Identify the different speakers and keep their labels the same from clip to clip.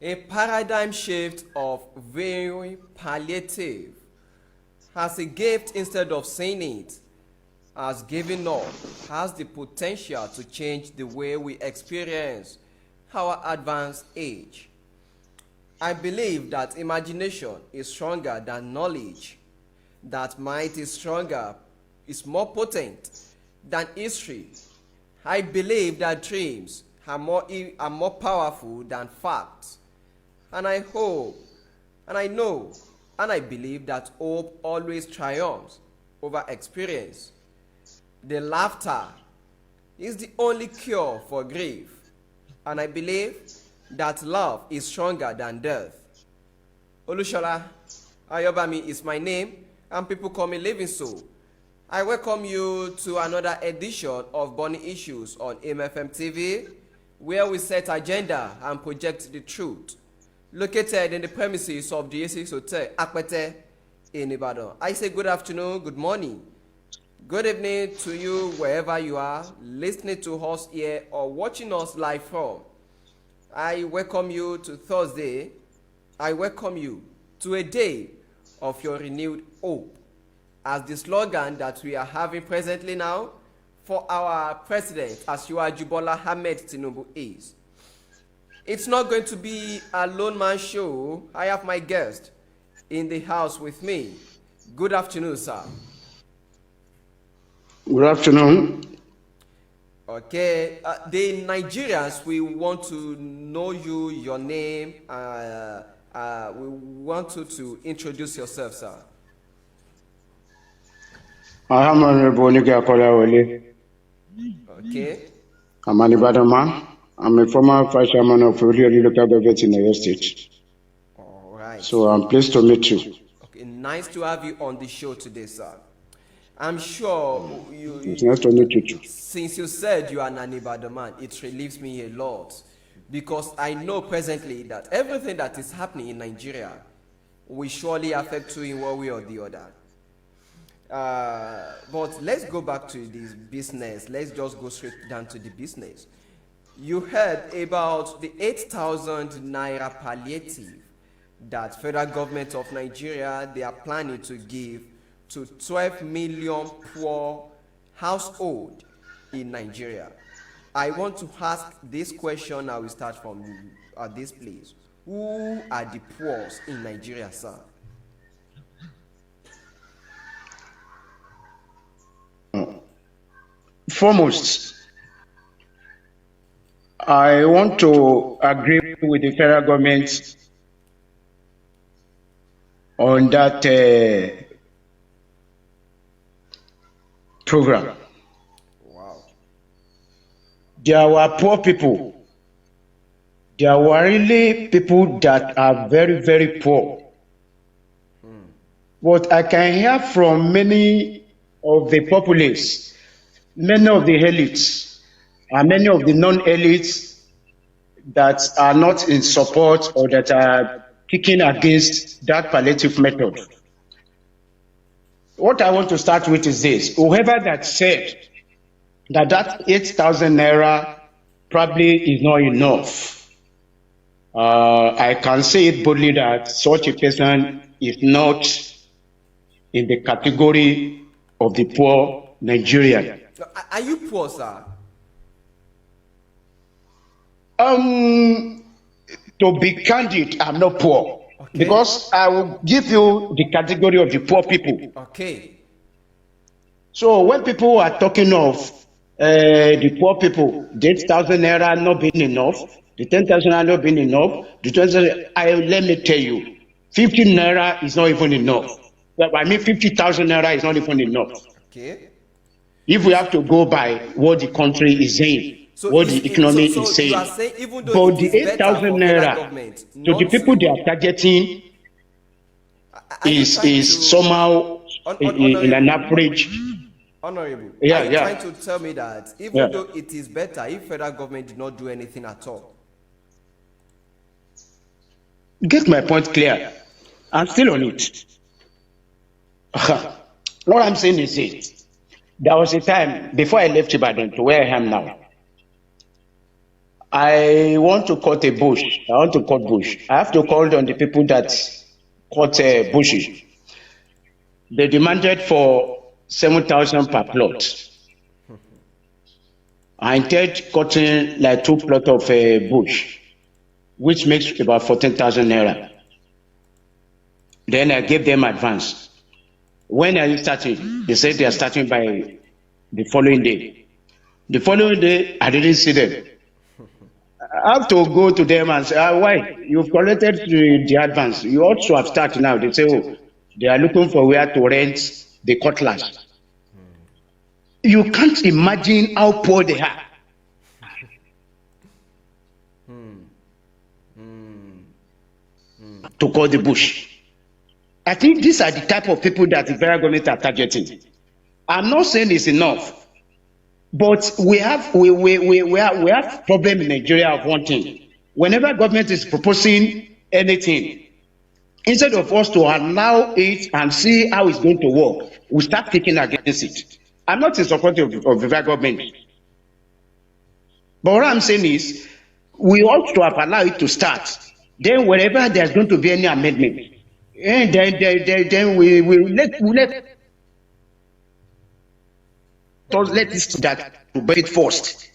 Speaker 1: A paradigm shift of very palliative as a gift instead of saying it, as giving up, has the potential to change the way we experience our advanced age. I believe that imagination is stronger than knowledge, that might is stronger, is more potent than history. I believe that dreams are more powerful than facts. And I hope, and I know, and I believe that hope always triumphs over experience. The laughter is the only cure for grief. And I believe that love is stronger than death. Olushola Ayobami is my name, and people call me Living Soul. I welcome you to another edition of Bonnie Issues on MFM TV, where we set agenda and project the truth. Located in the premises of the A6 Hotel, Akwete, in Ibadan. I say good afternoon, good morning, good evening to you wherever you are, listening to us here or watching us live from. I welcome you to Thursday. I welcome you to a day of your renewed hope, as the slogan that we are having presently now for our president, Asiwaju Bola Ahmed Tinubu, is. It's not going to be a lone man show. I have my guest in the house with me. Good afternoon, sir.
Speaker 2: Good afternoon.
Speaker 1: Okay, the Nigerians, we want to know you, your name. We want you to introduce yourself, sir.
Speaker 2: I am Honorable Nige Akolawole.
Speaker 1: Okay.
Speaker 2: I'm an Ibadan man. I'm a former vice chairman of Uriori local government in Oyo State.
Speaker 1: All right.
Speaker 2: So I'm pleased to meet you.
Speaker 1: Okay, nice to have you on the show today, sir. I'm sure
Speaker 2: It's nice to meet you too.
Speaker 1: Since you said you are an Ibadan man, it relieves me a lot, because I know presently that everything that is happening in Nigeria will surely affect you in one way or the other. But let's go back to this business. Let's just go straight down to the business. You heard about the 8,000 naira palliative that federal government of Nigeria, they are planning to give to 12 million poor household in Nigeria. I want to ask this question. I will start from this place. Who are the poor in Nigeria, sir?
Speaker 2: Foremost, I want to agree with the federal government on that program.
Speaker 1: Wow.
Speaker 2: There were poor people. There were really people that are very, very poor. But I can hear from many of the populace, many of the elites, and many of the non-elites that are not in support or that are kicking against that palliative method. What I want to start with is this. Whoever that said that 8,000 naira probably is not enough, I can say it boldly that such a person is not in the category of the poor Nigerian.
Speaker 1: Are you poor, sir?
Speaker 2: To be candid, I'm not poor. Okay. Because I will give you the category of the poor people.
Speaker 1: Okay.
Speaker 2: So when people are talking of the poor people, the 8,000 naira not being enough, the 10,000 naira not being enough, the 20,000, let me tell you, 50 naira is not even enough. I mean, 50,000 naira is not even enough.
Speaker 1: Okay.
Speaker 2: If we have to go by what the country is saying, what the economy is saying.
Speaker 1: Even though
Speaker 2: but the 8,000 naira to the people they are targeting is somehow in an average.
Speaker 1: Honorable,
Speaker 2: yeah,
Speaker 1: are you
Speaker 2: yeah.
Speaker 1: trying to tell me that even though it is better if federal government did not do anything at all?
Speaker 2: Get my point clear. I'm still on it. What I'm saying is this. There was a time before I left Ibadan to where I am now. I want to cut a bush. I want to cut bush. I have to call on the people that cut bushes. They demanded for 7,000 per plot. I intend cutting like 2 plots of bush, which makes about 14,000 naira. Then I gave them advance. When are you starting? They said they are starting by the following day. The following day, I didn't see them. I have to go to them and say, why? You've collected the advance. You ought to have started now. They say, oh, they are looking for where to rent the cutlass. You can't imagine how poor they are. To cut the bush. I think these are the type of people that the federal government are targeting. I'm not saying it's enough, but we have problem in Nigeria of one thing. Whenever government is proposing anything, instead of us to allow it and see how it's going to work, we start thinking against it. I'm not in support of the federal government, but what I'm saying is we ought to have allowed it to start. Then wherever there's going to be any amendment, and then we let this that to benefit first.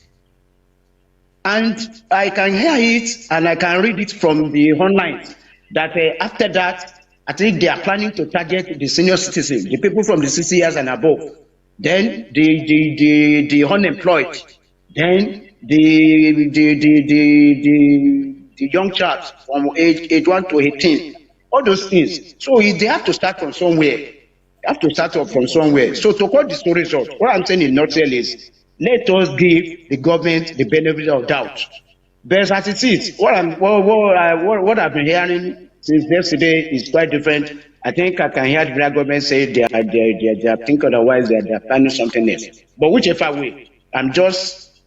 Speaker 2: And I can hear it and I can read it from the online that after that, I think they are planning to target the senior citizens, the people from the 60 years and above, then the unemployed, then the young child from age 1 to 18, all those things. So they have to start from somewhere. They have to start off from somewhere. So to cut the story short, what I'm saying in nutshell is, let us give the government the benefit of doubt. But as it is, what I've been hearing since yesterday is quite different. I think I can hear the federal government say they are thinking otherwise, they are planning something else. But whichever way, I'm just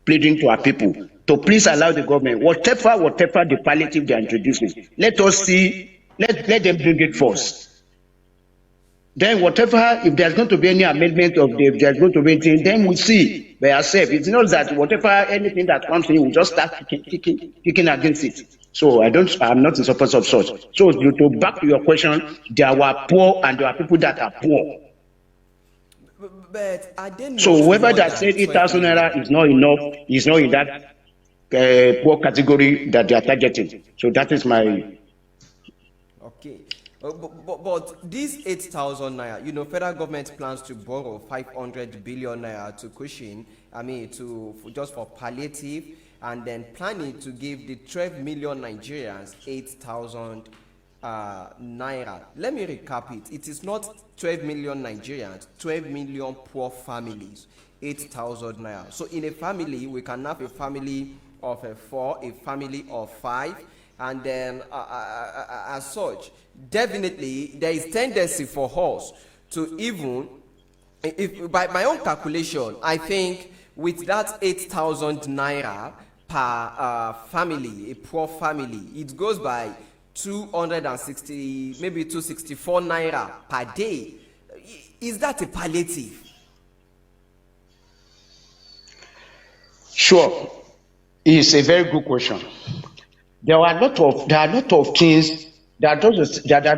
Speaker 2: pleading to our people to please allow the government, whatever the palliative they are introducing, let us see, let them bring it first. Then whatever, if there's going to be any amendment of if there's going to be anything, then we see by ourselves. It's not that whatever, anything that comes in, we just start kicking against it. So I'm not in support of such. So to back to your question, there are poor and there are people that are poor.
Speaker 1: But I didn't.
Speaker 2: So whoever that said 8,000 naira is not enough, is not in that poor category that they are targeting. So that is my.
Speaker 1: Okay. But this 8,000 naira, federal government plans to borrow 500 billion naira to cushion, just for palliative, and then planning to give the 12 million Nigerians 8,000 naira. Let me recap it. It is not 12 million Nigerians, 12 million poor families, 8,000 naira. So in a family, we can have a family of 4, a family of 5, and then as such, definitely there is tendency for us to even, if by my own calculation, I think with that 8,000 naira per family, a poor family, it goes by 260, maybe 264 naira per day. Is that a palliative?
Speaker 2: Sure, it's a very good question. There are a lot of things. There are a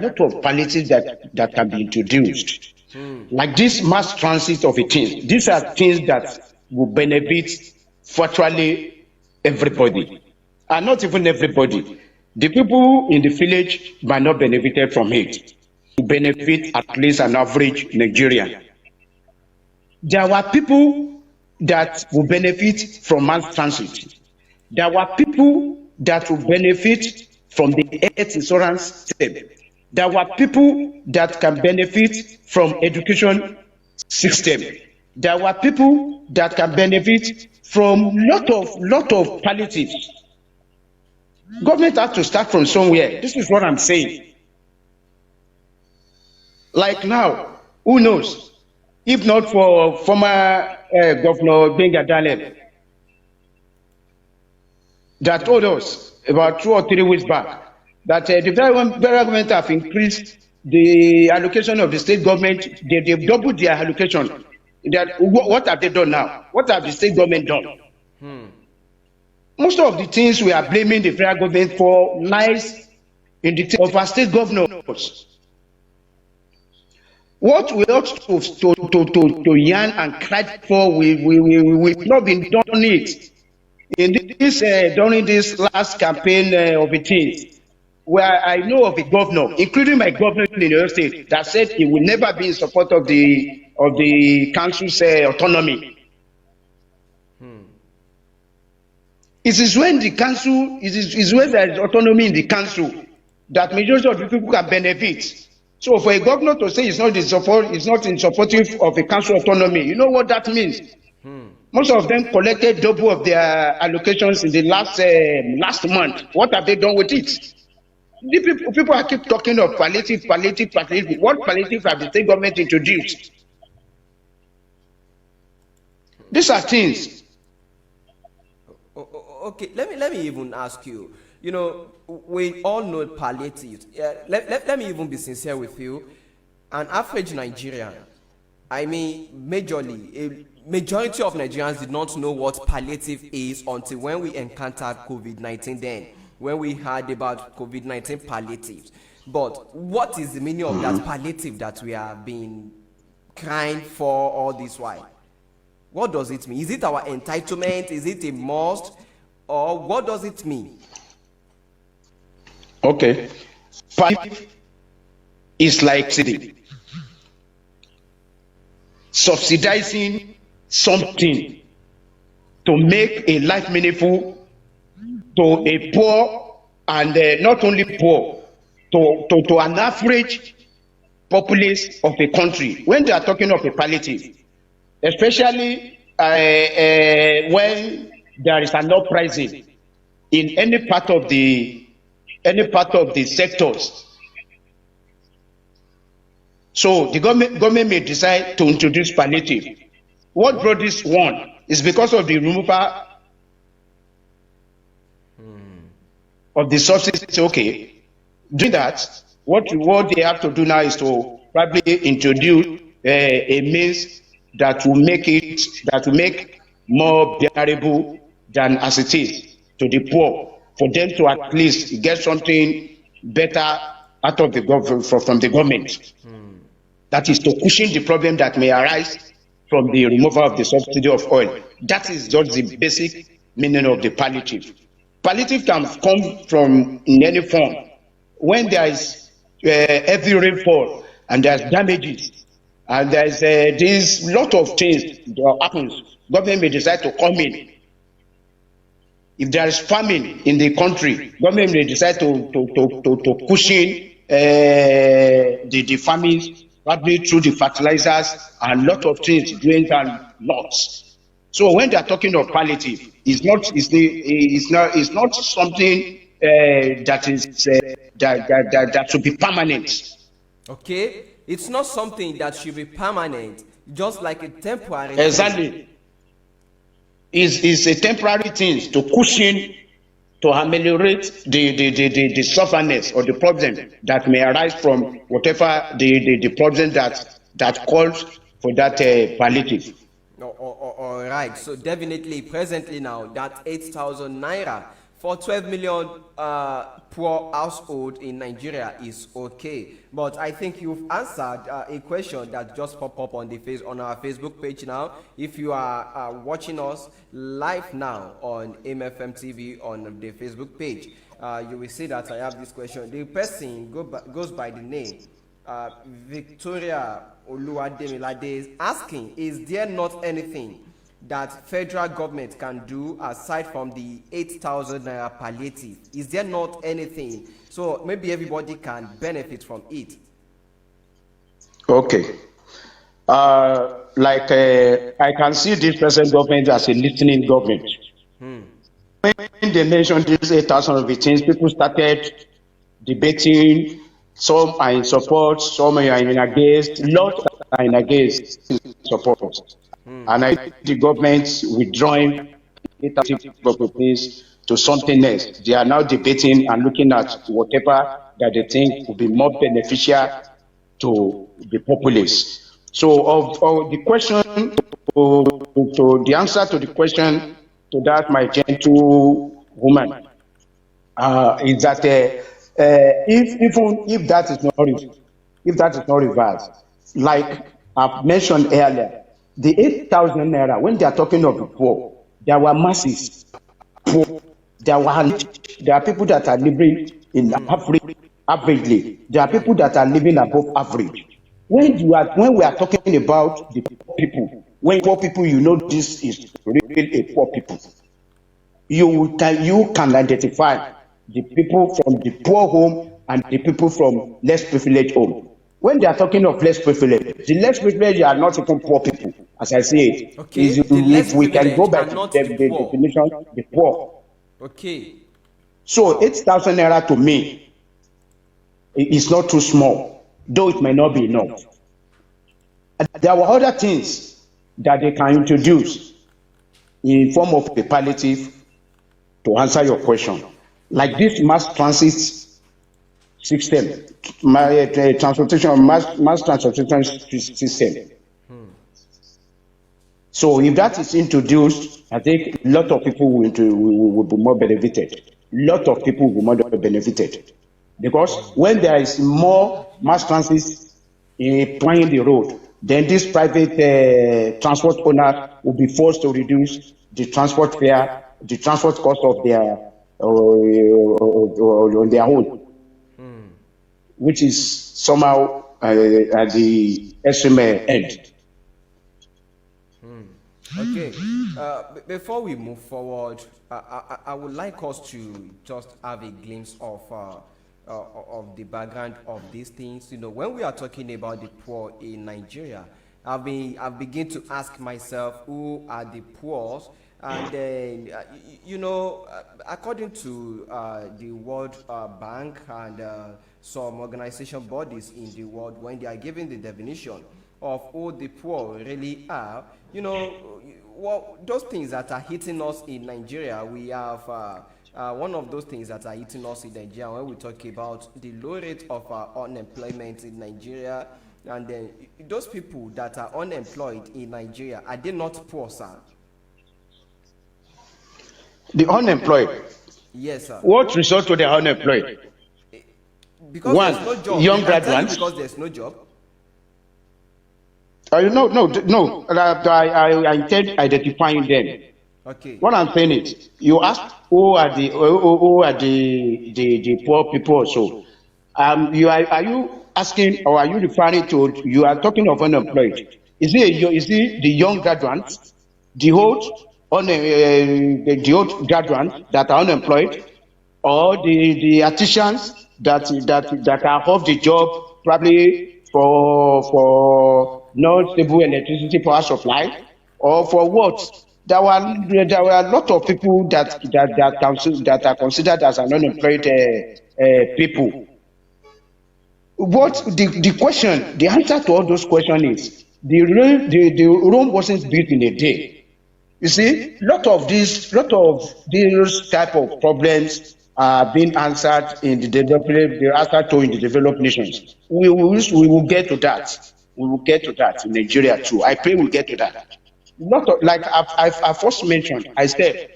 Speaker 2: lot of palliatives that can be introduced, like this mass transit of a thing. These are things that will benefit virtually everybody, and not even everybody. The people in the village might not benefit from it. Benefit at least an average Nigerian. There are people that will benefit from mass transit. There are people that will benefit from the health insurance system. There are people that can benefit from education system. There are people that can benefit from lot of palliatives. Government has to start from somewhere. This is what I'm saying. Like now, who knows? If not for former Governor Benga Daniel, that told us about 2 or 3 weeks back that the federal government have increased the allocation of the state government. They've doubled their allocation. What have they done now? What have the state government done? Most of the things we are blaming the federal government for lies in the of our state governors. What we ought to yarn and cry for, we've not been done it. In this during this last campaign of the things, where I know of a governor, including my governor in the state, that said he will never be in support of the council's autonomy. It is when the council is when there is autonomy in the council that majority of the people can benefit. So for a governor to say it's not in supportive of a council autonomy, you know what that means? Most of them collected double of their allocations in the last month. What have they done with it? The people are keep talking of palliative. What palliative have the state government introduced? These are things.
Speaker 1: Okay, let me even ask you. You know, we all know palliative. Let me even be sincere with you. An average Nigerian, I mean, a majority of Nigerians did not know what palliative is until when we encountered COVID-19 then, when we heard about COVID-19 palliatives. But what is the meaning of that palliative that we have been crying for all this while? What does it mean? Is it our entitlement? Is it a must? Or what does it mean?
Speaker 2: Okay. Palliative is like subsidizing something to make a life meaningful to a poor and not only poor, to an average populace of a country. When they are talking of a palliative, especially when there is an uprising in any part of the sectors. So the government may decide to introduce palliative. What brought this one is because of the removal of the subsidies. Okay, doing that, what they have to do now is to probably introduce a means that will make more bearable than as it is to the poor, for them to at least get something better out of the government from the government. That is to cushion the problem that may arise from the removal of the subsidy of oil. That is just the basic meaning of the palliative. Palliative can come from in any form. When there is heavy rainfall and there's damages and there's this lot of things that happens, government may decide to come in. If there is famine in the country, government may decide to cushion the famine, probably through the fertilizers and lot of things, grains and nuts. So when they are talking of palliative, it's not something that should be permanent.
Speaker 1: Okay, it's not something that should be permanent, just like a temporary.
Speaker 2: Exactly. Is a temporary thing to cushion, to ameliorate the sufferness or the problem that may arise from whatever the problem that calls for that palliative.
Speaker 1: All right, so definitely presently now that 8,000 naira for 12 million poor household in Nigeria is okay. But I think you've answered a question that just popped up on our Facebook page now. If you are watching us live now on MFM TV on the Facebook page, you will see that I have this question. The person goes by the name Victoria Oluwademilade is asking, is there not anything that federal government can do aside from the 8,000 naira palliative? Is there not anything? So maybe everybody can benefit from it.
Speaker 2: Okay. I can see this present government as a listening government. When they mentioned this 8,000 of the things, people started debating. Some are in support, some are in against, lots are in against support. And I think the government withdrawing properties to something else. They are now debating and looking at whatever that they think will be more beneficial to the populace. So of the question, to the answer to the question to that my gentle woman is that if even if that is not reversed, like I've mentioned earlier, the 8,000 naira when they are talking of the poor, there were masses poor. There are people that are living in averagely. There are people that are living above average. When we are talking about the poor people, when poor people, you know this is really a poor people. You can identify the people from the poor home and the people from less privileged home. When they are talking of less privileged, the less privileged are not even poor people, as I say it. Is
Speaker 1: Okay, the less
Speaker 2: if we can go
Speaker 1: privileged
Speaker 2: by
Speaker 1: are not the
Speaker 2: the
Speaker 1: poor.
Speaker 2: definition, the poor.
Speaker 1: Okay,
Speaker 2: So 8,000 naira to me is not too small, though it may not be enough. There were other things that they can introduce in form of a palliative to answer your question, like this mass transit system, my transportation mass transportation system. So if that is introduced, I think a lot of people will be more benefited. Lot of people will be more benefited because when there is more mass transit plying the road, then this private transport owner will be forced to reduce the transport fare, the transport cost of their on their own, which is somehow at the extreme end.
Speaker 1: okay. Before we move forward, I would like us to just have a glimpse of the background of these things. You know, when we are talking about the poor in Nigeria, I've begun to ask myself, who are the poor? And then, according to the World Bank and some organization bodies in the world, when they are giving the definition of who the poor really are, those things that are hitting us in Nigeria, we have one of those things that are hitting us in Nigeria when we talk about the low rate of unemployment in Nigeria. And then those people that are unemployed in Nigeria, are they not poor, sir?
Speaker 2: The unemployed.
Speaker 1: Yes, sir.
Speaker 2: What result to the unemployed?
Speaker 1: Because
Speaker 2: One,
Speaker 1: there's no job.
Speaker 2: young
Speaker 1: I tell you,
Speaker 2: graduates.
Speaker 1: because there's no job.
Speaker 2: No. I intend identifying them.
Speaker 1: Okay.
Speaker 2: What I'm saying is, you ask who are the poor people also. Are you asking or are you referring to? You are talking of unemployed. Is it the young graduates, the the old graduates that are unemployed, or the artisans that are off the job probably for no stable electricity power supply, or for what? There were a lot of people that are considered as an unemployed people. What the question, the answer to all those questions is the Rome wasn't built in a day. You see, lot of these type of problems are being answered in the developed, the answer to in the developed nations. We will get to that. We will get to that in Nigeria too. I pray we'll get to that. Lot of, like I first mentioned, I said,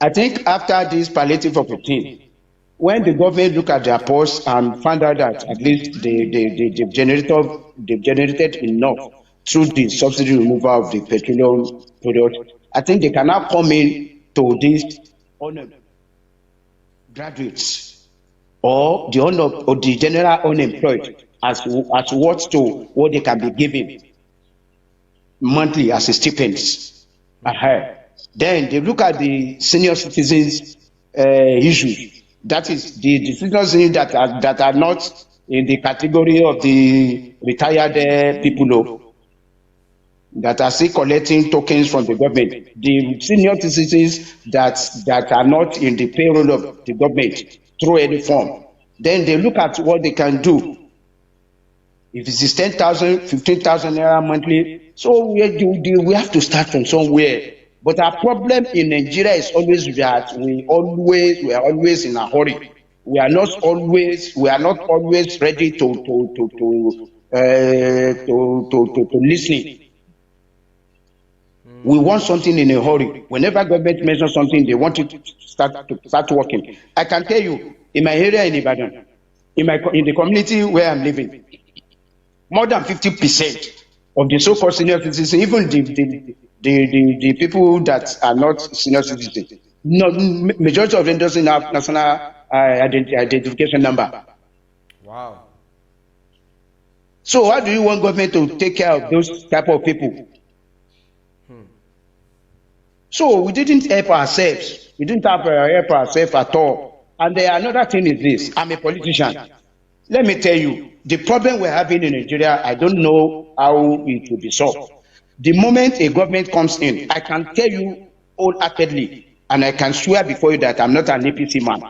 Speaker 2: I think after this palliative of a thing, when the government look at their posts and find out that at least they've generated enough through the subsidy removal of the petroleum product, I think they can now come in to these graduates or the general unemployed as what they can be given monthly as a stipends. Then they look at the senior citizens issues. That is the senior citizens that are not in the category of the retired people that are still collecting tokens from the government. The senior citizens that are not in the payroll of the government through any form. Then they look at what they can do. If it is 10,000, 15,000 naira monthly, so we have to start from somewhere. But our problem in Nigeria is always that we are always in a hurry. We are not always ready to listen. We want something in a hurry. Whenever government mentions something, they want it to start working. I can tell you, in my area in Ibadan, in the community where I'm living, more than 50% of the so-called senior citizens, even the people that are not senior citizens, majority of them doesn't have national identification number.
Speaker 1: Wow.
Speaker 2: So how do you want government to take care of those type of people? So we didn't help ourselves. We didn't help ourselves at all. And another thing is this: I'm a politician. Let me tell you, the problem we're having in Nigeria, I don't know how it will be solved. The moment a government comes in, I can tell you wholeheartedly, and I can swear before you that I'm not an APC man.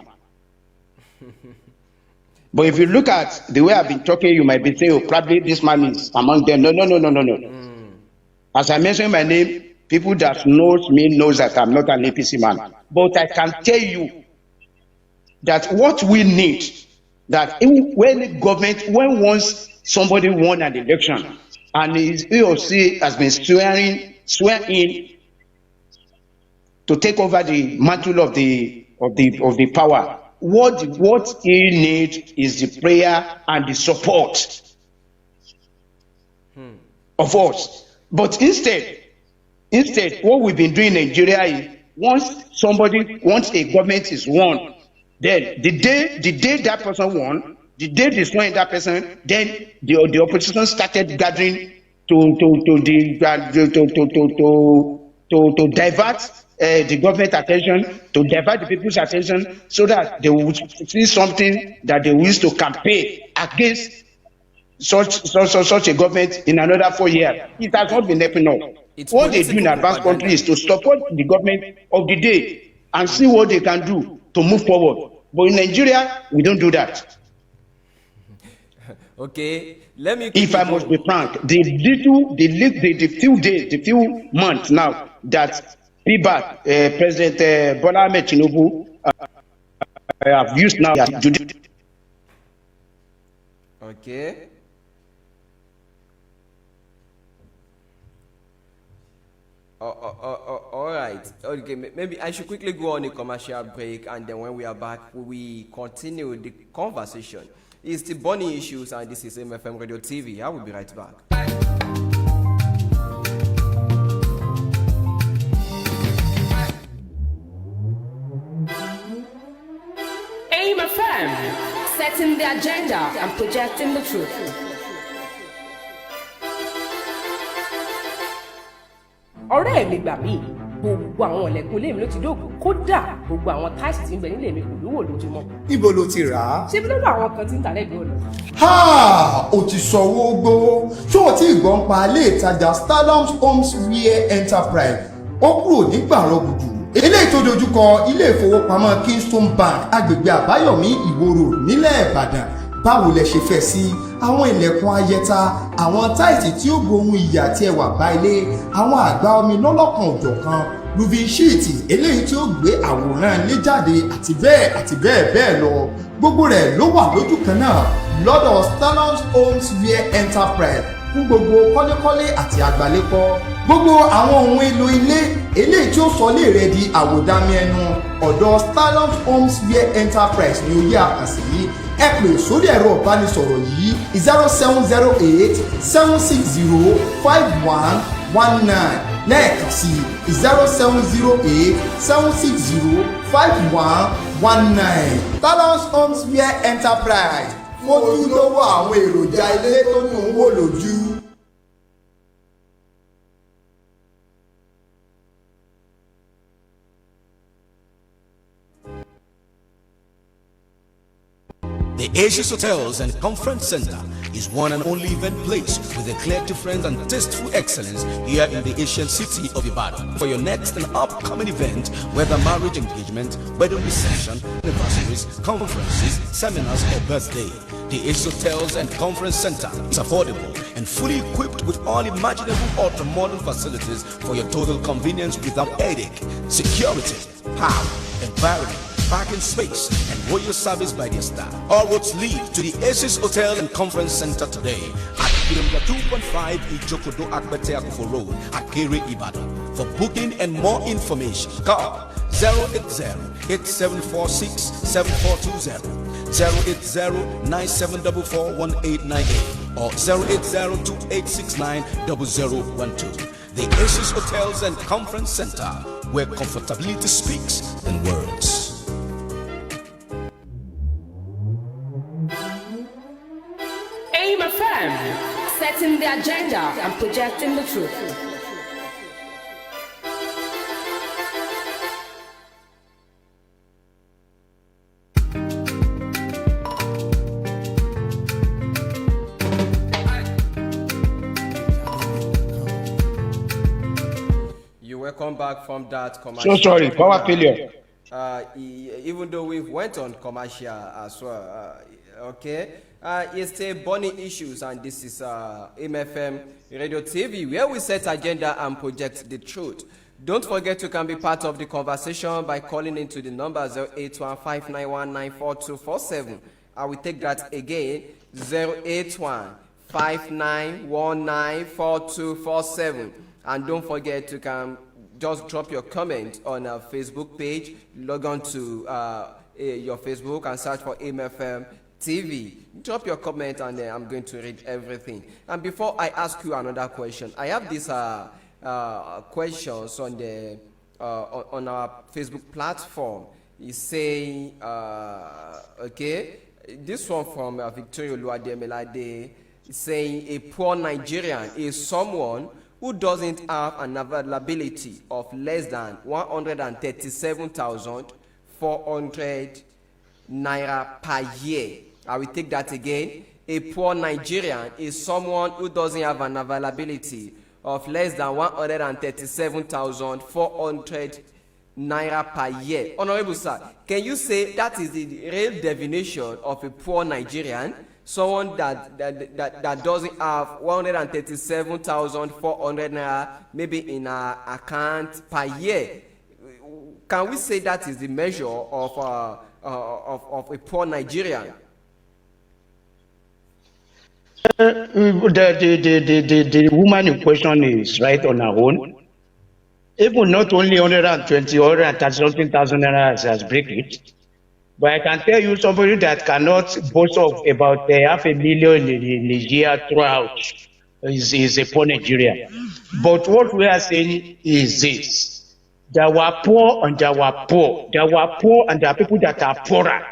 Speaker 2: But if you look at the way I've been talking, you might be saying, oh, probably this man is among them. No. As I mentioned my name, people that knows me knows that I'm not an APC man. But I can tell you that what we need, that when once somebody won an election and he or she has been swearing in to take over the mantle of the power, what he needs is the prayer and the support of us. But instead, what we've been doing in Nigeria is once a government is won, then the day that person won, the day they swear in that person, then the opposition started gathering to divert the government attention, to divert the people's attention, so that they will see something that they wish to campaign against such a government in another 4 years. It has not been helping us. What they do in advanced countries is to support the government of the day and see what they can do to move forward. But in Nigeria, we don't do that.
Speaker 1: Okay, let me.
Speaker 2: If I must be frank, the few months now that President Bola Ahmed Tinubu have used now.
Speaker 1: Okay. All right. Okay, maybe I should quickly go on a commercial break, and then when we are back, we continue the conversation. It's the Bonnie Issues, and this is MFM Radio TV. I will be right back.
Speaker 3: MFM, setting the agenda and projecting the truth. Ọ̀rẹ́ mi gbà mí, gbogbo àwọn ọ̀lẹ̀kùn ilé mi ló ti dógùn, kódà gbogbo àwọn táìsì tí ń bẹ nílé mi kò lówó lójúmọ́.
Speaker 4: Ibo ló ti rà á?
Speaker 3: Ṣé bí lọ́dọ̀ àwọn kan tí ń tà lẹ́gbẹ̀ẹ́ ọ̀nà?
Speaker 4: Ha! O ti sanwó gbówó. Ṣé o ti gbọ́n pa ilé ìtajà Stardom Homes Wear Enterprise? Ó kúrò ní gbàrọ̀ gùdù. Eléyìí tó dojúkọ ilé ìfowópamọ́ Kingston Bank agbègbè Àbáyọ̀mí Ìwòrò nílẹ̀ Ìbàdàn. Báwo lẹ ṣe fẹ́ sí àwọn ilẹ̀kùn ayẹta, àwọn táìsì tí ó gbohun iyì àti ẹwà bá ilé, àwọn àgbá omi lọ́lọ́kan òjọ̀kan, roofing sheet eléyìí tí ó gbé àwòrán ilé jáde àti bẹ́ẹ̀ lọ. Gbogbo rẹ̀ ló wà lójú kan náà lọ́dọ̀ Stardom Homes Wear Enterprise fún gbogbo kọ́lékọ́lé àti àgbálẹ́kọ́. Gbogbo àwọn ohun èlò ilé eléyìí tí ó sọ ilé rẹ̀ di àwòdámi ẹnu ọ̀dọ̀ Stardom Homes Wear Enterprise ni ó yẹ àkàsí. Ẹ pè sórí ẹ̀rọ ìbánisọ̀rọ̀ yìí 0708 760 5119 lẹ́ẹ̀kan sí 0708 760 5119. Stardom Homes Wear Enterprise mójúlówó àwọn èròjà ilé tó ní òun wò lójú.
Speaker 5: The Asia's Hotels and Conference Center is one and only event place with a clear difference and tasteful excellence here in the Asian city of Ibadan. For your next and upcoming event, whether marriage engagement, wedding reception, anniversaries, conferences, seminars, or birthday, the Asia's Hotels and Conference Center is affordable and fully equipped with all imaginable ultra-modern facilities for your total convenience without headache, security, power, environment, parking space, and royal service by their staff. All roads lead to the Aces Hotel and Conference Center today at Kilometer 2.5 Ijokodo Akbete Akufo Road, Akere Ibadan. For booking and more information, call 080-8746-7420, 080-9744-1898, or 080-2869-0012. The Aces Hotels and Conference Center, where comfortability speaks than words.
Speaker 3: Aim FM, setting the agenda and projecting the truth.
Speaker 1: Welcome back from that commercial.
Speaker 2: So sorry, power failure.
Speaker 1: Even though we went on commercial as well, okay. It's still burning issues, and this is MFM Radio TV, where we set agenda and project the truth. Don't forget you can be part of the conversation by calling into the number 08159194247. I will take that again, 08159194247. And don't forget to come. Just drop your comment on our Facebook page. Log on to your Facebook and search for MFM TV. Drop your comment and then I'm going to read everything. And before I ask you another question, I have these questions on the on our Facebook platform. It's saying, okay, this one from Victoria Luademelade is saying a poor Nigerian is someone who doesn't have an availability of less than 137,400 naira per year. I will take that again. A poor Nigerian is someone who doesn't have an availability of less than 137,400 naira per year. Honorable sir, can you say that is the real definition of a poor Nigerian? Someone that doesn't have 137,400 naira maybe in our account per year. Can we say that is the measure of a poor Nigerian?
Speaker 2: The woman in question is right on her own. Even not only 120 or 130 something thousand naira as break it. But I can tell you somebody that cannot boast of about 500,000 in a year throughout is a poor Nigerian. But what we are saying is this. There were poor and there were poor. There were poor and there are people that are poorer.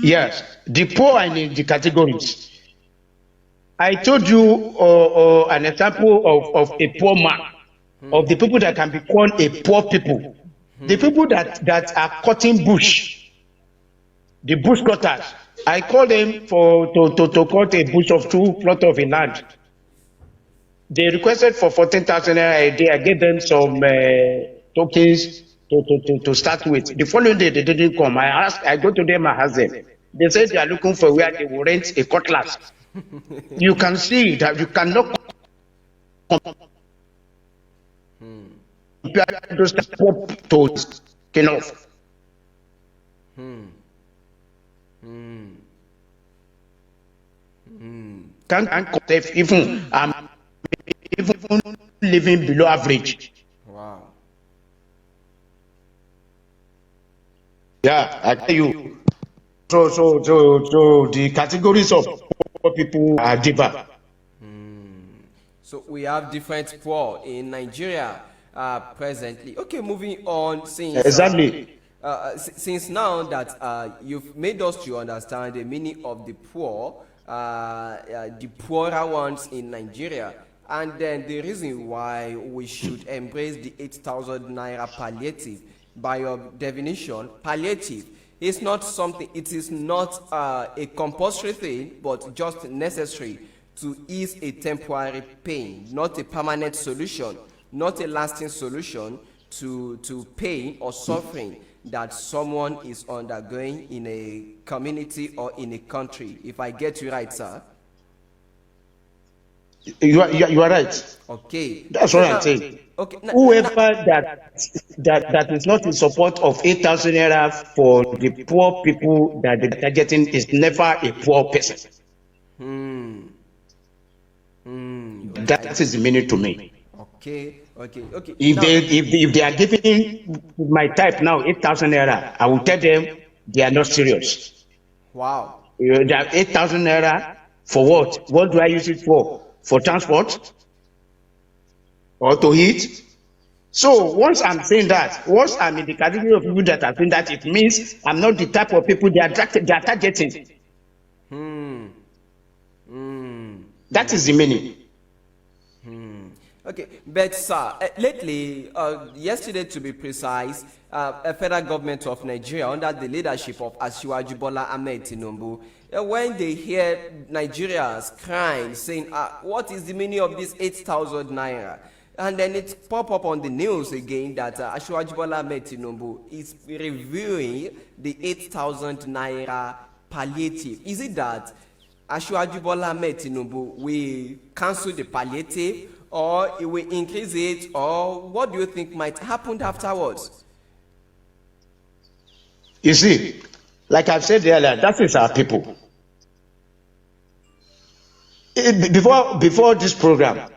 Speaker 2: Yes, the poor are in the categories. I told you an example of a poor man, of the people that can be called a poor people. The people that are cutting bush, the bush cutters, I call them to cut a bush of 2 plots of a land. They requested for 14,000 a day. I gave them some tokens to start with. The following day they didn't come. I go to them, I ask them. They said they are looking for where they will rent a cutlass. You can see that you cannot compare those toes enough. Can't even living below average.
Speaker 1: Wow.
Speaker 2: Yeah, I tell you. So the categories of poor people are different.
Speaker 1: So we have different poor in Nigeria presently. Okay, moving on.
Speaker 2: Exactly.
Speaker 1: Since now that you've made us to understand the meaning of the poor, the poorer ones in Nigeria, and then the reason why we should embrace the 8,000 naira palliative. By your definition, palliative is not something, it is not a compulsory thing, but just necessary to ease a temporary pain, not a permanent solution, not a lasting solution to pain or suffering that someone is undergoing in a community or in a country. If I get you right, sir.
Speaker 2: You are right.
Speaker 1: Okay.
Speaker 2: That's what I'm saying.
Speaker 1: Okay.
Speaker 2: Whoever that is not in support of 8,000 naira for the poor people that they are getting is never a poor person.
Speaker 1: Hmm. Hmm.
Speaker 2: That is the meaning to me.
Speaker 1: Okay. Okay. Okay.
Speaker 2: If
Speaker 1: Now.
Speaker 2: if they are giving my type now 8,000 naira, I will tell them they are not serious.
Speaker 1: Wow.
Speaker 2: They have 8,000 naira for what? What do I use it for? For transport or to eat? So once I'm saying that, once I'm in the category of people that are saying that, it means I'm not the type of people they are targeting.
Speaker 1: Hmm. Hmm.
Speaker 2: That is the meaning.
Speaker 1: Okay, but sir, lately, yesterday to be precise, a federal government of Nigeria under the leadership of Asiwaju Bola Ahmed Tinubu, when they hear Nigerians crying, saying, what is the meaning of this 8,000 naira? And then it pop up on the news again that Asiwaju Bola Ahmed Tinubu is reviewing the 8,000 naira palliative. Is it that Asiwaju Bola Ahmed Tinubu will cancel the palliative, or it will increase it, or what do you think might happen afterwards?
Speaker 2: You see, like I've said earlier, that is our people. Before this program,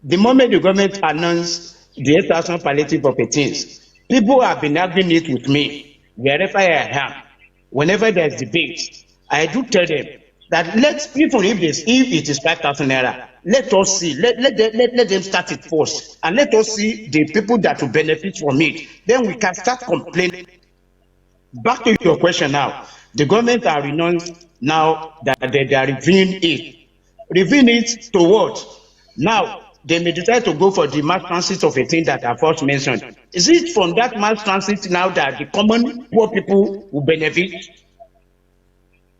Speaker 2: the moment the government announced the 8,000 palliative of 18s, people have been arguing it with me wherever I am. Whenever there's debate, I do tell them that even if it is 5,000 naira, let us see, let them start it first, and let us see the people that will benefit from it. Then we can start complaining. Back to your question now. The government are renounced now that they are reviewing it. Reviewing it to what? Now, they may decide to go for the mass transit of a thing that I first mentioned. Is it from that mass transit now that the common poor people will benefit?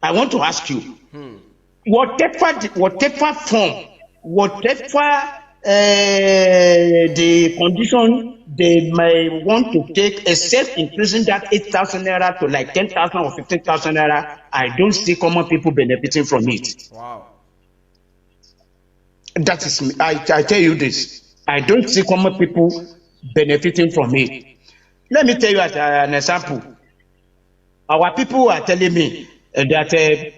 Speaker 2: I want to ask you, whatever form, whatever the condition they may want to take, except increasing that 8,000 naira to like 10,000 or 15,000 naira, I don't see common people benefiting from it.
Speaker 1: Wow.
Speaker 2: That is, I tell you this, I don't see common people benefiting from it. Let me tell you as an example. Our people are telling me that the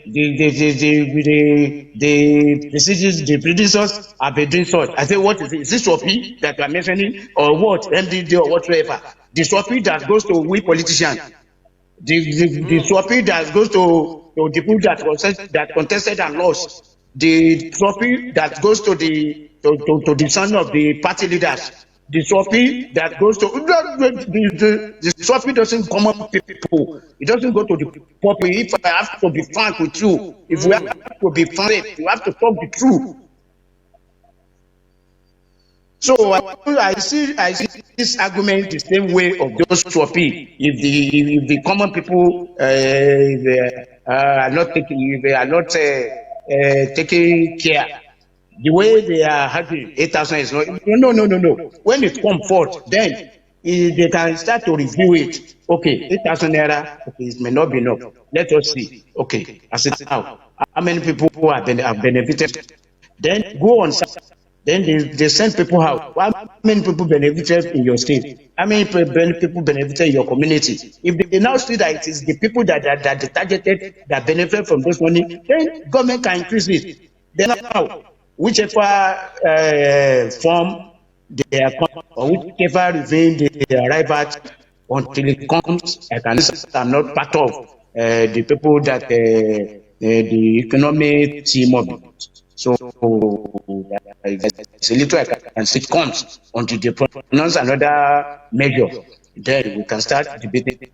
Speaker 2: producers have been doing such. I say, what is it? Is this Sophie that you are mentioning, or what? MDD or whatever? The Sophie that goes to we politicians. The Sophie that goes to the people that contested and lost. The trophy that goes to the son of the party leaders. The trophy that goes to the trophy doesn't come up people. It doesn't go to the poor people. If I have to be frank with you, if we have to be frank, you have to talk the truth. So I see this argument the same way of those trophy. If the common people are not taking care, the way they are having 8,000 is not. No. When it comes forth, then they can start to review it. Okay, 8,000 naira. Okay, it may not be enough. Let us see. Okay, as it now, how many people have benefited? Then go on. Then they send people out. How many people benefited in your state? How many people benefited in your community? If they now see that it is the people that they targeted that benefit from this money, then government can increase it. Then now, whichever form they are or whichever review they arrive at, until it comes, I'm not part of the people that the economic team of it. So it's a little I can see comes until they pronounce another measure. Then we can start debating.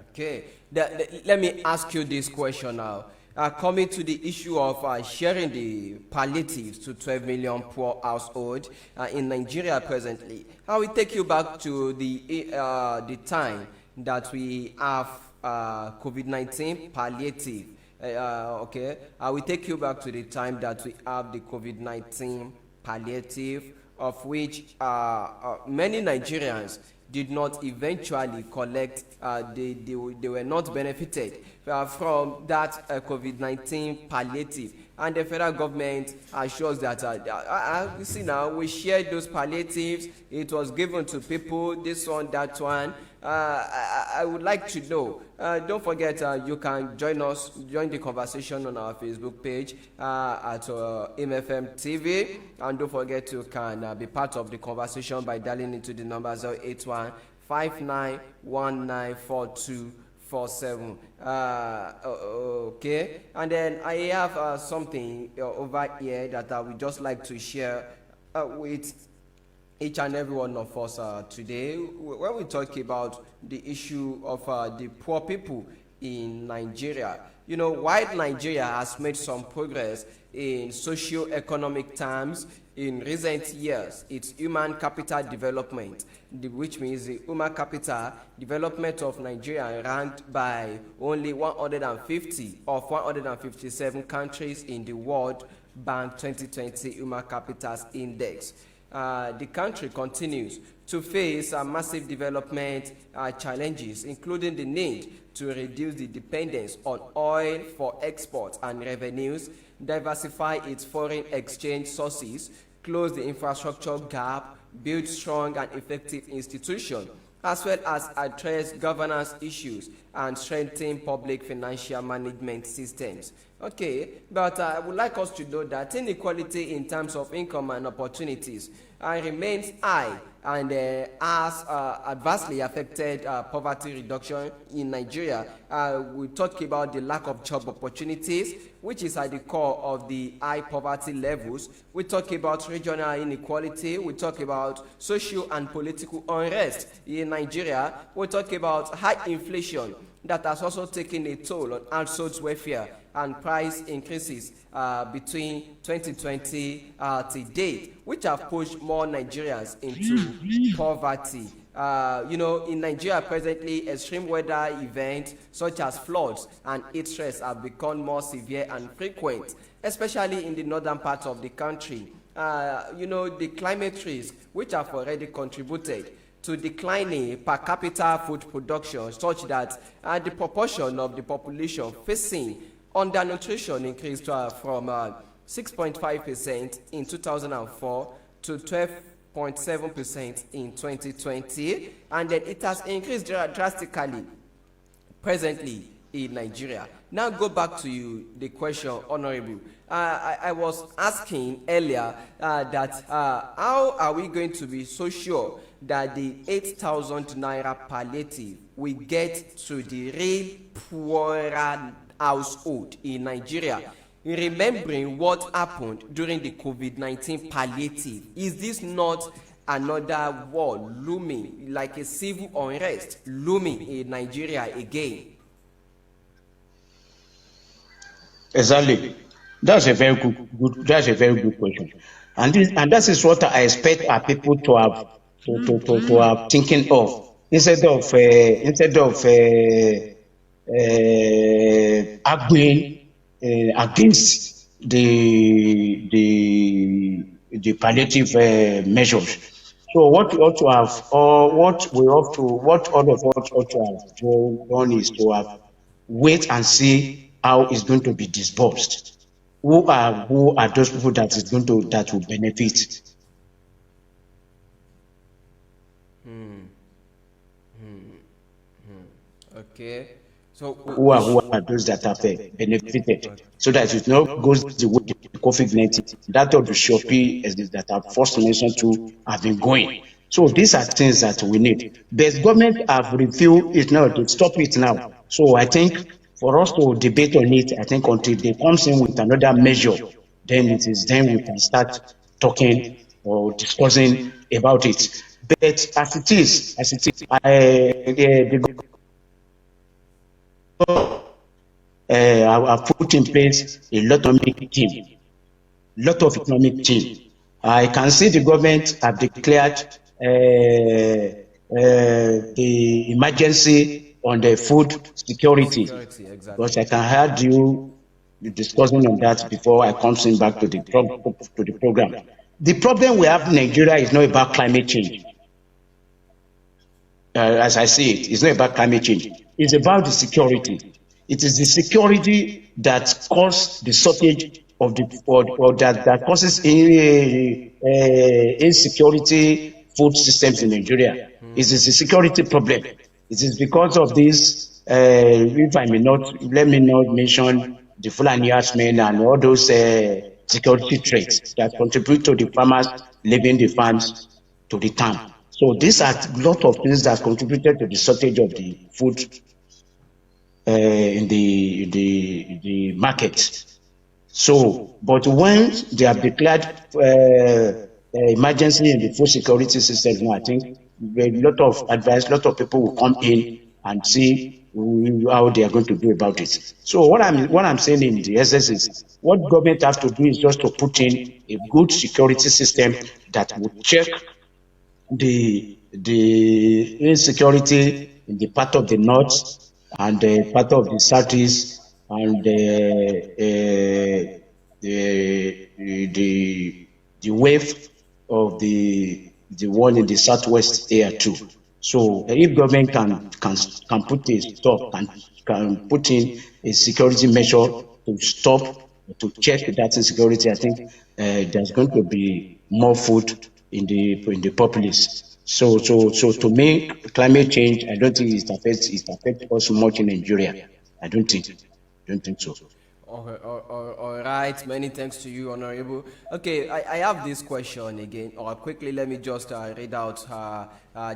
Speaker 1: Okay. Let me ask you this question now. Coming to the issue of sharing the palliatives to 12 million poor households in Nigeria presently, I will take you back to the time that we have COVID-19 palliative. Okay, I will take you back to the time that we have the COVID-19 palliative, of which many Nigerians did not eventually collect, they were not benefited from that COVID-19 palliative. and the federal government assures that you see now we shared those palliatives. It was given to people, this one, that one. I would like to know. Don't forget, you can join the conversation on our Facebook page at MFM TV, and don't forget you can be part of the conversation by dialing into the number 081 59194247. Okay, and then I have something over here that I would just like to share with each and every one of us today, when we talk about the issue of the poor people in Nigeria. You know, while Nigeria has made some progress in socio-economic terms in recent years, its human capital development, which means the human capital development of Nigeria, ranked by only 150 of 157 countries in the World Bank 2020 Human Capitals Index. The country continues to face massive development challenges, including the need to reduce the dependence on oil for export and revenues, diversify its foreign exchange sources, close the infrastructure gap, build strong and effective institutions, as well as address governance issues and strengthen public financial management systems. Okay, but I would like us to know that inequality in terms of income and opportunities remains high and has adversely affected poverty reduction in Nigeria. We talk about the lack of job opportunities, which is at the core of the high poverty levels. We talk about regional inequality. We talk about social and political unrest in Nigeria. We talk about high inflation that has also taken a toll on households' welfare and price increases between 2020 to date, which have pushed more Nigerians into poverty. You know, in Nigeria presently, extreme weather events such as floods and heat stress have become more severe and frequent, especially in the northern part of the country. You know, the climate risks, which have already contributed to declining per capita food production, such that the proportion of the population facing undernutrition increased from 6.5% in 2004 to 12.7% in 2020, and then it has increased drastically presently in Nigeria. Now go back to you, the question, Honorable. I was asking earlier that how are we going to be so sure that the 8,000 naira palliative will get to the real poorer household in Nigeria, remembering what happened during the COVID-19 palliative? Is this not another war looming, like a civil unrest looming in Nigeria again?
Speaker 2: Exactly. That's a very good question. And that is what I expect our people to have to have thinking of, instead of arguing against the palliative measures. So what we ought to have, or what all of us ought to have done is to have wait and see how it's going to be disbursed. Who are those people that will benefit?
Speaker 1: Okay. So
Speaker 2: Who are those that have benefited, so that it not goes the way the COVID-19 that of the Shopee that our first mentioned to have been going. So these are things that we need. The government have reviewed it now to stop it now. So I think for us to debate on it, I think until they comes in with another measure, then we can start talking or discussing about it. But as it is, I've put in place a lot of economic team. I can see the government have declared the emergency on the food security.
Speaker 1: exactly.
Speaker 2: But I can have you discussing on that before I come in back to the program. The problem we have in Nigeria is not about climate change. As I see it, it's not about climate change. It's about the security. It is the security that caused the shortage of the or that causes insecurity food systems in Nigeria. It is a security problem. It is because of this. If I may not, let me not mention the Fulani herdsmen and all those security threats that contribute to the farmers leaving the farms to the town. So these are a lot of things that contributed to the shortage of the food in the market. So, but when they have declared emergency in the food security system, I think a lot of advice, a lot of people will come in and see how they are going to do about it. So what I'm saying in the essence is what government have to do is just to put in a good security system that would check the insecurity in the part of the north and the part of the southeast and the wave of the one in the southwest here too. So if government can put a stop, can put in a security measure to stop, to check that insecurity, I think there's going to be more food in the populace. So to me, climate change, I don't think it affects us much in Nigeria. I don't think so.
Speaker 1: All right, many thanks to you, Honorable. Okay, I have this question again. Or quickly, let me just read out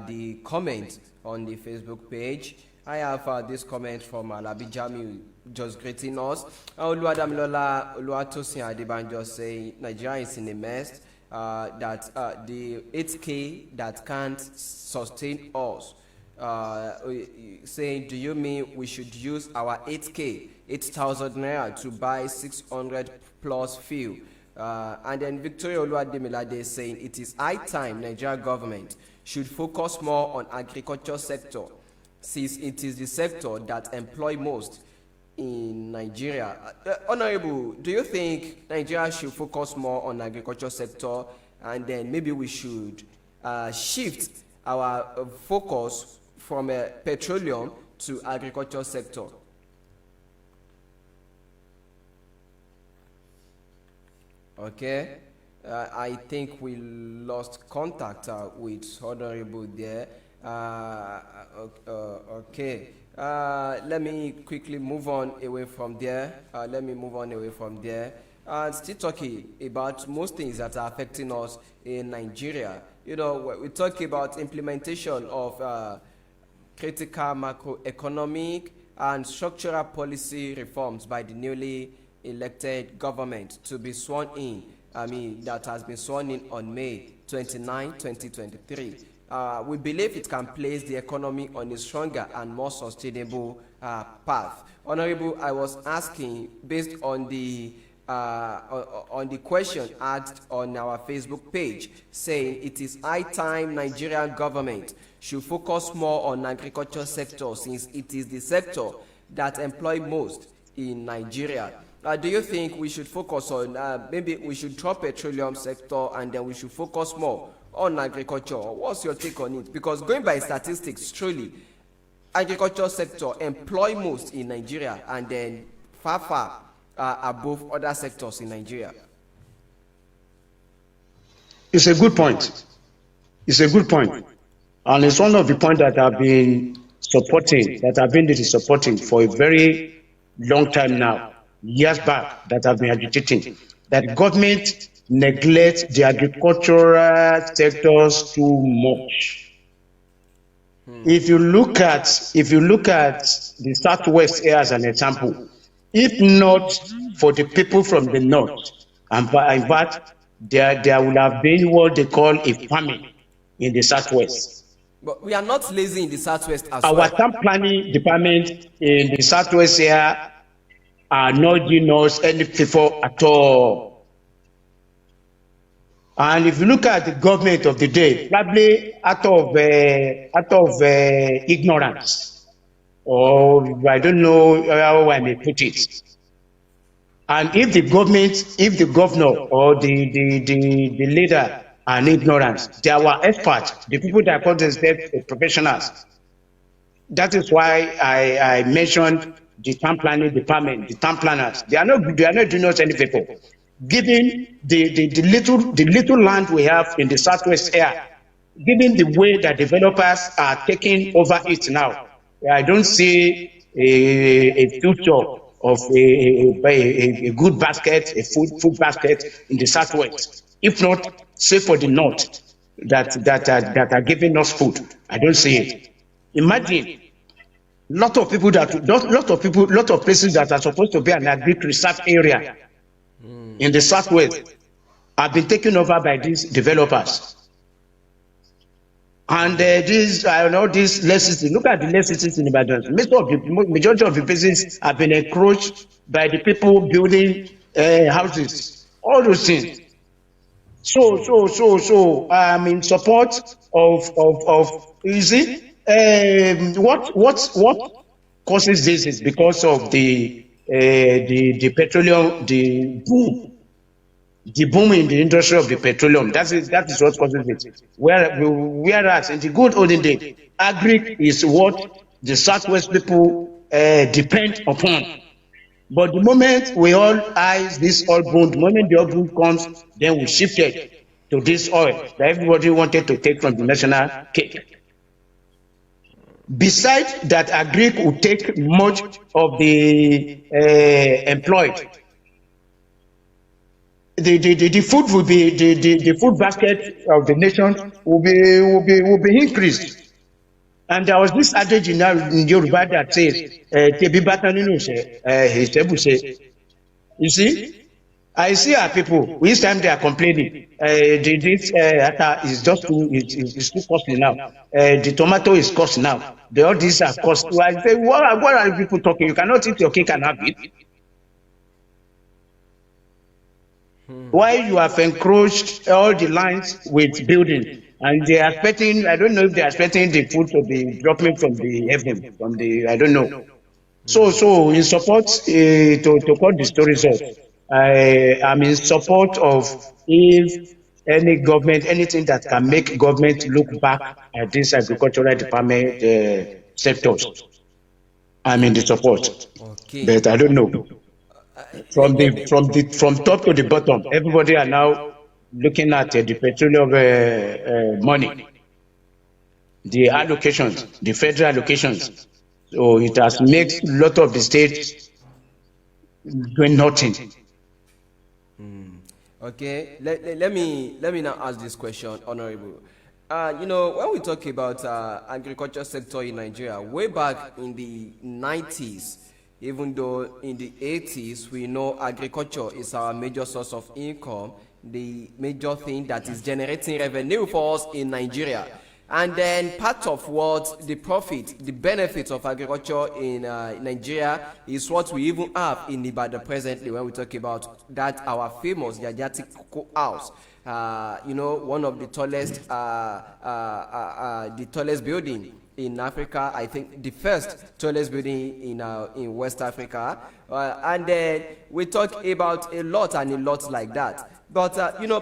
Speaker 1: the comment on the Facebook page. I have this comment from Alabi Jamiu just greeting us. Oluwadamilola Oluwatosin Adebanjo saying Nigeria is in a mess. That the 8K that can't sustain us. Saying, do you mean we should use our 8K, 8,000 naira to buy 600 plus fuel? And then Victoria Oluwademilade saying it is high time Nigeria government should focus more on agriculture sector, since it is the sector that employ most in Nigeria. Honorable, do you think Nigeria should focus more on agriculture sector, and then maybe we should shift our focus from petroleum to agriculture sector? Okay, I think we lost contact with Honorable there. Okay. Let me quickly move on away from there. Still talking about most things that are affecting us in Nigeria. You know, we talk about implementation of critical macroeconomic and structural policy reforms by the newly elected government to be sworn in. That has been sworn in on May 29, 2023. We believe it can place the economy on a stronger and more sustainable path. Honorable, I was asking based on the question asked on our Facebook page, saying it is high time Nigerian government should focus more on agriculture sector, since it is the sector that employ most in Nigeria. Do you think we should focus on maybe we should drop petroleum sector and then we should focus more on agriculture? What's your take on it? Because going by statistics, truly, agriculture sector employ most in Nigeria and then far above other sectors in Nigeria.
Speaker 2: It's a good point. And it's one of the points that I've been supporting for a very long time now, years back, that I've been agitating, that government neglects the agricultural sectors too much. If you look at the Southwest here as an example, if not for the people from the north, and in fact, there would have been what they call a famine in the Southwest.
Speaker 1: But we are not lazy in the Southwest as
Speaker 2: well. Our town planning department in the Southwest here are not giving us any favor at all. And if you look at the government of the day, probably out of ignorance, or I don't know how I may put it. And if the governor or the leader are in ignorance, they are our experts, the people that call themselves professionals. That is why I mentioned the town planning department, the town planners. They are not doing us any favor. Given the little land we have in the southwest here, given the way that developers are taking over it now, I don't see a future of a good basket, a food basket in the southwest. If not, say for the north that are giving us food, I don't see it. Imagine lot of places that are supposed to be an agri reserve area in the southwest have been taken over by these developers. And these less cities. Look at the less cities in Ibadan. Majority of the places have been encroached by the people building houses. All those things. So I'm in support of you see, what causes this is because of the petroleum, the boom in the industry of the petroleum. That is what causes it. Whereas in the good olden days, agri is what the southwest people depend upon. But the moment we all eyes this oil boom, the moment the oil boom comes, then we shifted to this oil that everybody wanted to take from the national cake. Besides that, agri would take much of the employed. The food will be the food basket of the nation will be increased. And there was this adage in Yoruba that says, you see, I see our people, each time they are complaining, this is just too costly now. The tomato is cost now. All these are cost. So I say, what are people talking? You cannot eat your cake and have it. Why you have encroached all the lines with building, and they are expecting, I don't know if they are expecting the food to be dropping from the heaven, I don't know. So in support, to cut the story short, I am in support of if any government, anything that can make government look back at this agricultural department sectors, I'm in the support.
Speaker 1: Okay.
Speaker 2: But I don't know. From top to the bottom, everybody are now looking at the petroleum money, the allocations, the federal allocations. So it has made a lot of the states doing nothing.
Speaker 1: Okay, let me now ask this question, Honorable. When we talk about agriculture sector in Nigeria, way back in the 90s, even though in the 80s we know agriculture is our major source of income, the major thing that is generating revenue for us in Nigeria. And then part of what the profit, the benefits of agriculture in Nigeria is what we even have in Ibadan presently when we talk about that our famous Yajati Cocoa House. One of the tallest building in Africa, I think the first tallest building in West Africa, and then we talk about a lot like that. But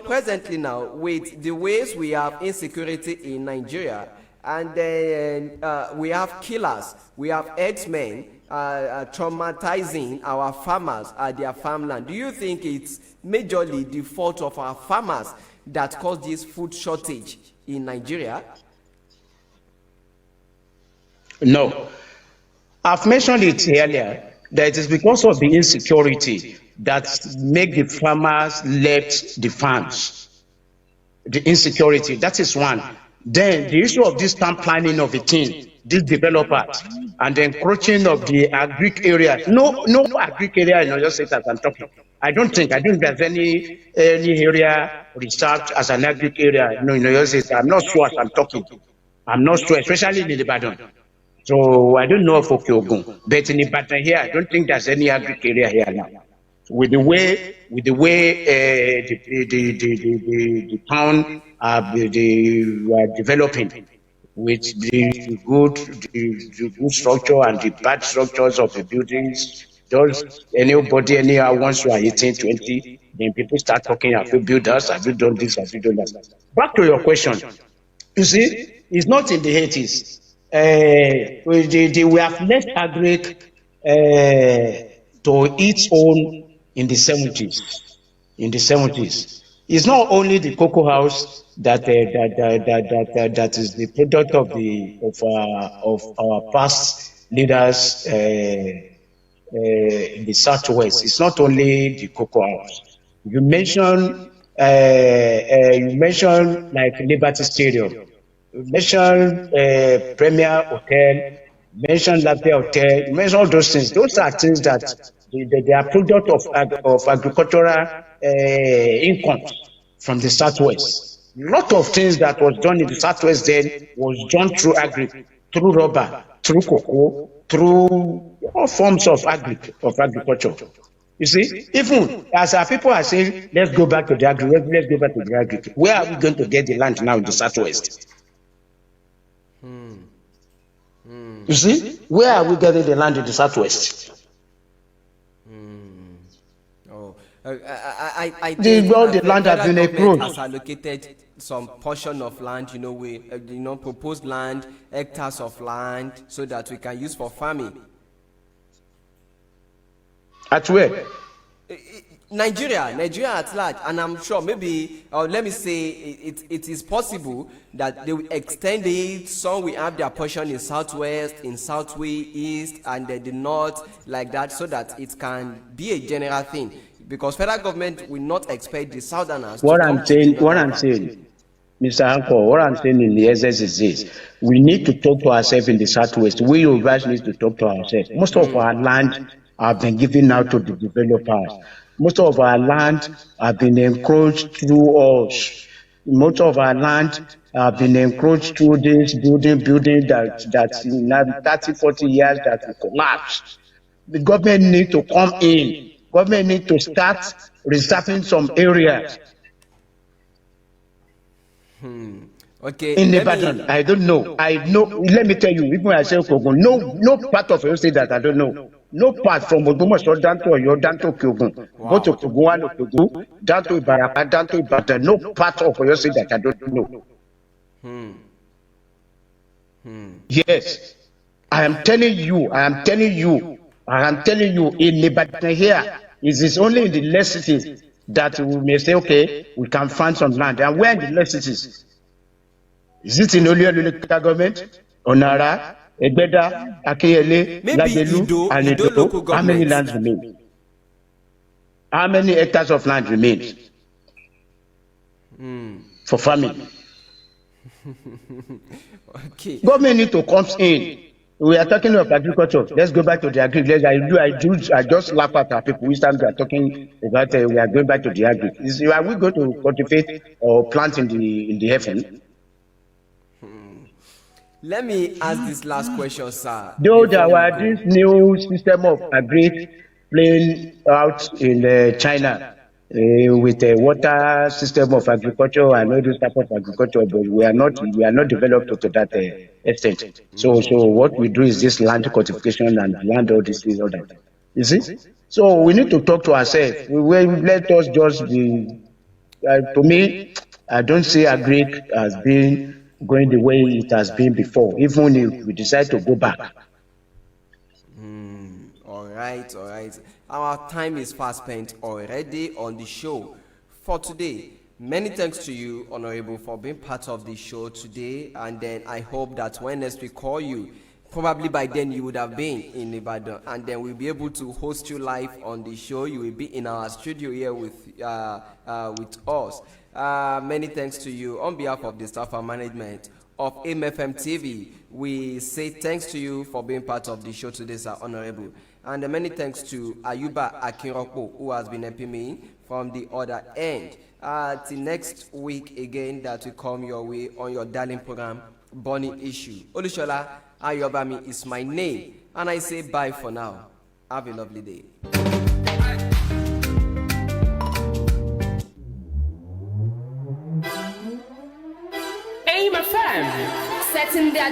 Speaker 1: presently now, with the ways we have insecurity in Nigeria, and then we have killers, we have herdsmen traumatizing our farmers at their farmland. Do you think it's majorly the fault of our farmers that caused this food shortage in Nigeria?
Speaker 2: No. I've mentioned it earlier that it is because of the insecurity that make the farmers left the farms. The insecurity, that is one. Then the issue of this town planning of the thing, these developers, and the encroaching of the agric area. No agric area in Oyo State as I'm talking. I don't think there's any area reserved as an agric area in Oyo State. I'm not sure as I'm talking. I'm not sure, especially in Ibadan. So I don't know of Okyogun, but in Ibadan here, I don't think there's any agric area here now. With the way the town are developing, with the good structure and the bad structures of the buildings, does anybody anyhow once you are 18, 20, then people start talking, have you built us, have you done this, have you done that? Back to your question, you see, it's not in the 80s. We have left agric to its own in the 70s. In the 70s, it's not only the cocoa house that is the product of our past leaders in the southwest. It's not only the cocoa house. You mentioned like Liberty Stadium. You mentioned Premier Hotel. You mentioned Lafayette Hotel. You mentioned all those things. Those are things that they are product of agricultural income from the southwest. A lot of things that was done in the southwest then was done through through rubber, through cocoa, through all forms of agriculture. You see, even as our people are saying, let's go back to the let's go back to the agri. Where are we going to get the land now in the southwest? You see, where are we getting the land in the southwest?
Speaker 1: Oh, I
Speaker 2: the land has been
Speaker 1: government has
Speaker 2: encroached.
Speaker 1: allocated some portion of land, proposed land, hectares of land, so that we can use for farming.
Speaker 2: At where?
Speaker 1: Nigeria at large, and I'm sure maybe, or let me say, it is possible that they will extend it. Some will have their portion in southwest, in southwest, east, and the north, like that, so that it can be a general thing. Because federal government will not expect the southerners.
Speaker 2: What I'm saying, Mr. Anko, what I'm saying in the essence is this: we need to talk to ourselves in the southwest. We Yorubas need to talk to ourselves. Most of our land have been given out to the developers. Most of our land have been encroached through us. Most of our land have been encroached through this building that's in 30, 40 years that will collapse. The government need to come in. Government need to start reserving some areas.
Speaker 1: Okay.
Speaker 2: In Ibadan, I don't know. I know. Let me tell you, even I say Kogun, no part of your state that I don't know. No part from Ogbomoso down to Oyo, down to Kogun, go to Kogun, Kogun, down to Ibarapa, down to Ibadan. No part of your state that I don't know. Yes, I am telling you. In Ibadan here, it is only in the less cities that we may say, okay, we can find some land. And where in the less cities? Is it in Oluyole local government, Onara, Egbeda, Akeyele, Lagelu, and Edo? How many lands remain? How many hectares of land remains for farming?
Speaker 1: Okay.
Speaker 2: Government need to come in. We are talking about agriculture. Let's go back to the agri. I just laugh at our people. We are talking about we are going back to the agri. Are we going to cultivate or plant in the heaven?
Speaker 1: Let me ask this last question, sir.
Speaker 2: Though there were this new system of agri playing out in China with a water system of agriculture and all this type of agriculture, but we are not developed to that extent. So what we do is this land cultivation and land all this all that. You see? So we need to talk to ourselves. Let us just be. To me, I don't see agri as being going the way it has been before, even if we decide to go back.
Speaker 1: All right. Our time is fast spent already on the show for today. Many thanks to you, Honorable, for being part of the show today. And then I hope that when next we call you, probably by then you would have been in Ibadan, and then we'll be able to host you live on the show. You will be in our studio here with us. Many thanks to you on behalf of the staff and management of MFM TV. We say thanks to you for being part of the show today, sir, Honorable. And many thanks to Ayuba Akinrokpo, who has been helping me from the other end. Till next week again, that will come your way on your darling program, Bonnie Issue. Olushola Ayobami is my name, and I say bye for now. Have a lovely day.
Speaker 3: Aim FM, setting their